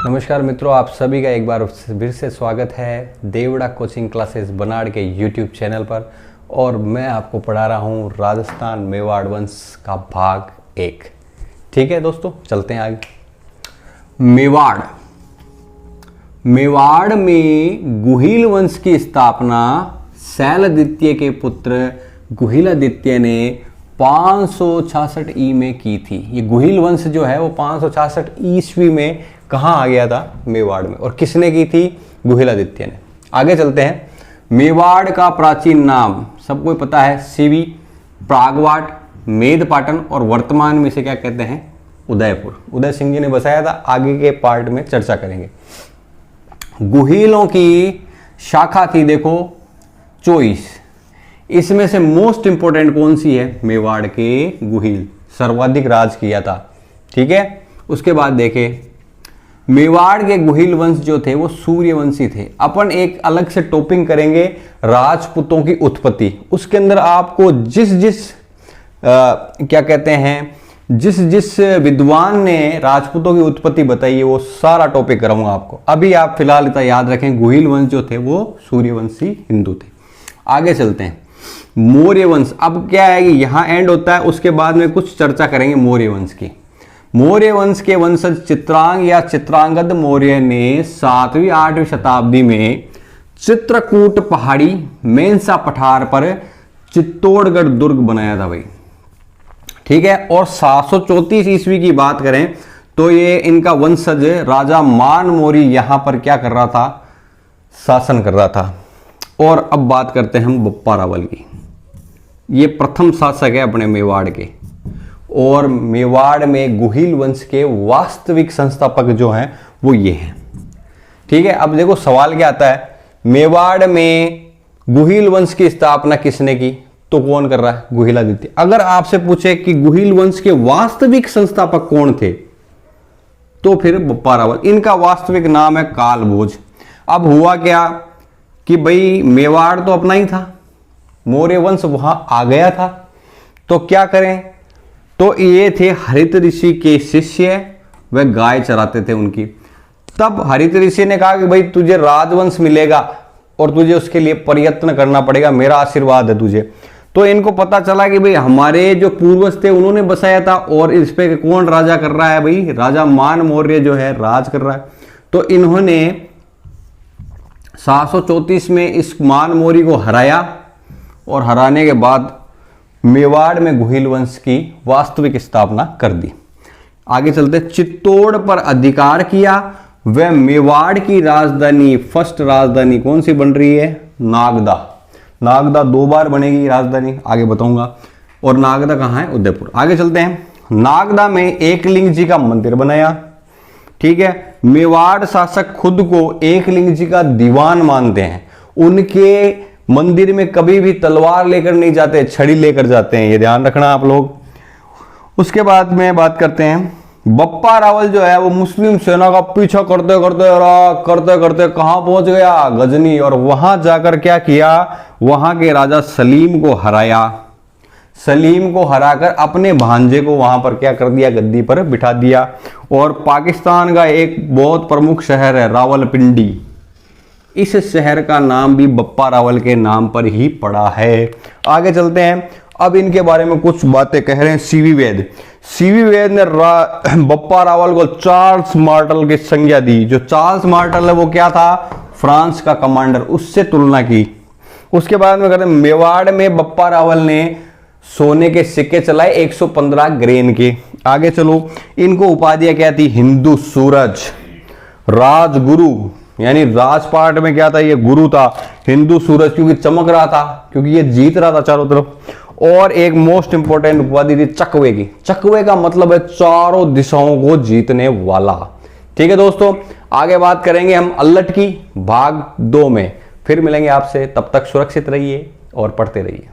नमस्कार मित्रों, आप सभी का एक बार फिर से स्वागत है देवड़ा कोचिंग क्लासेस बनाड़ के यूट्यूब चैनल पर। और मैं आपको पढ़ा रहा हूँ राजस्थान मेवाड़ वंश का भाग 1। ठीक है दोस्तों, चलते हैं आगे। मेवाड़ में गुहिल वंश की स्थापना शैलदित्य के पुत्र गुहिलादित्य ने 566 ई में की थी। ये गुहिल वंश जो है वो 566 ईस्वी में कहाँ आ गया था? मेवाड़ में। और किसने की थी? गुहिलादित्य ने। आगे चलते हैं। मेवाड़ का प्राचीन नाम सबको पता है, सीवी, प्रागवाट, मेदपाटन और वर्तमान में इसे क्या कहते हैं? उदयपुर। उदय सिंह जी ने बसाया था। आगे के पार्ट में चर्चा करेंगे। गुहिलों की शाखा थी देखो 24। इसमें से मोस्ट इंपोर्टेंट कौन सी है? मेवाड़ के गुहिल सर्वाधिक राज किया था। ठीक है। उसके बाद देखे मेवाड़ के गुहिल वंश जो थे वो सूर्यवंशी थे। अपन एक अलग से टॉपिक करेंगे राजपूतों की उत्पत्ति। उसके अंदर आपको जिस विद्वान ने राजपूतों की उत्पत्ति बताई है वो सारा टॉपिक कराऊंगा आपको। अभी आप फिलहाल इतना याद रखें, गुहिल वंश जो थे वो सूर्यवंशी हिंदू थे। आगे चलते हैं। मौर्य वंश। अब क्या है कि यहां एंड होता है, उसके बाद में कुछ चर्चा करेंगे मौर्य वंश की। मौर्य वंश के वंशज चित्रांग या चित्रांगद मौर्य ने 7वीं 8वीं शताब्दी में चित्रकूट पहाड़ी मेंसा पठार पर चित्तौड़गढ़ दुर्ग बनाया था भाई। ठीक है। और 734 ईस्वी की बात करें तो ये इनका वंशज राजा मान मौर्य यहां पर क्या कर रहा था? शासन कर रहा था। और अब बात करते हैं हम बप्पा रावल की। ये प्रथम शासक है अपने मेवाड़ के। और मेवाड़ में गुहिल वंश के वास्तविक संस्थापक जो हैं वो ये हैं। ठीक है। अब देखो सवाल क्या आता है, मेवाड़ में गुहिल वंश की स्थापना किसने की? तो कौन कर रहा है? गुहिलादित्य। अगर आपसे पूछे कि गुहिल वंश के वास्तविक संस्थापक कौन थे तो फिर बप्पा रावल। इनका वास्तविक नाम है कालभोज। अब हुआ क्या कि भाई मेवाड़ तो अपना ही था, मौर्य वंश वहां आ गया था, तो क्या करें? तो ये थे हरित ऋषि के शिष्य, वे गाय चराते थे उनकी। तब हरित ऋषि ने कहा कि भाई तुझे राजवंश मिलेगा और तुझे उसके लिए प्रयत्न करना पड़ेगा, मेरा आशीर्वाद है तुझे। तो इनको पता चला कि भाई हमारे जो पूर्वज थे उन्होंने बसाया था और इस पे कौन राजा कर रहा है? भाई राजा मान मौर्य जो है राज कर रहा है। तो इन्होंने 734 में इस मान मौर्य को हराया और हराने के बाद मेवाड़ में गुहिल वंश की वास्तविक स्थापना कर दी। आगे चलते। चित्तौड़ पर अधिकार किया। वह मेवाड़ की राजधानी, फर्स्ट राजधानी कौन सी बन रही है? नागदा। नागदा 2 बार बनेगी राजधानी, आगे बताऊंगा। और नागदा कहां है? उदयपुर। आगे चलते हैं। नागदा में एकलिंग जी का मंदिर बनाया। ठीक है। मेवाड़ शासक खुद को एकलिंग जी का दीवान मानते हैं। उनके मंदिर में कभी भी तलवार लेकर नहीं जाते, छड़ी लेकर जाते हैं, ये ध्यान रखना आप लोग। उसके बाद में बात करते हैं। बप्पा रावल जो है वो मुस्लिम सेना का पीछा करते करते कहां पहुंच गया? गजनी। और वहां जाकर क्या किया? वहां के राजा सलीम को हराया। सलीम को हराकर अपने भांजे को वहां पर क्या कर दिया? गद्दी पर बिठा दिया। और पाकिस्तान का एक बहुत प्रमुख शहर है रावलपिंडी, इस शहर का नाम भी बप्पा रावल के नाम पर ही पड़ा है। आगे चलते हैं। अब इनके बारे में कुछ बातें कह रहे हैं सीवी वेद। सीवी वेद ने बप्पा रावल को चार्ल्स मार्टल की संज्ञा दी। जो चार्ल्स मार्टल है वो क्या था? फ्रांस का कमांडर, उससे तुलना की। उसके बाद में कहते हैं मेवाड़ में बप्पा रावल ने सोने के सिक्के चलाए 115 ग्रेन के। आगे चलो। इनको उपाधियां क्या थी? हिंदू सूरज, राजगुरु, यानी राजपाट में क्या था? ये गुरु था। हिंदू सूरज क्योंकि चमक रहा था, क्योंकि ये जीत रहा था चारों तरफ। और एक मोस्ट इंपोर्टेंट उपाधि थी चकवे की। चकवे का मतलब है चारों दिशाओं को जीतने वाला। ठीक है दोस्तों, आगे बात करेंगे हम अल्लट की भाग 2 में। फिर मिलेंगे आपसे, तब तक सुरक्षित रहिए और पढ़ते रहिए।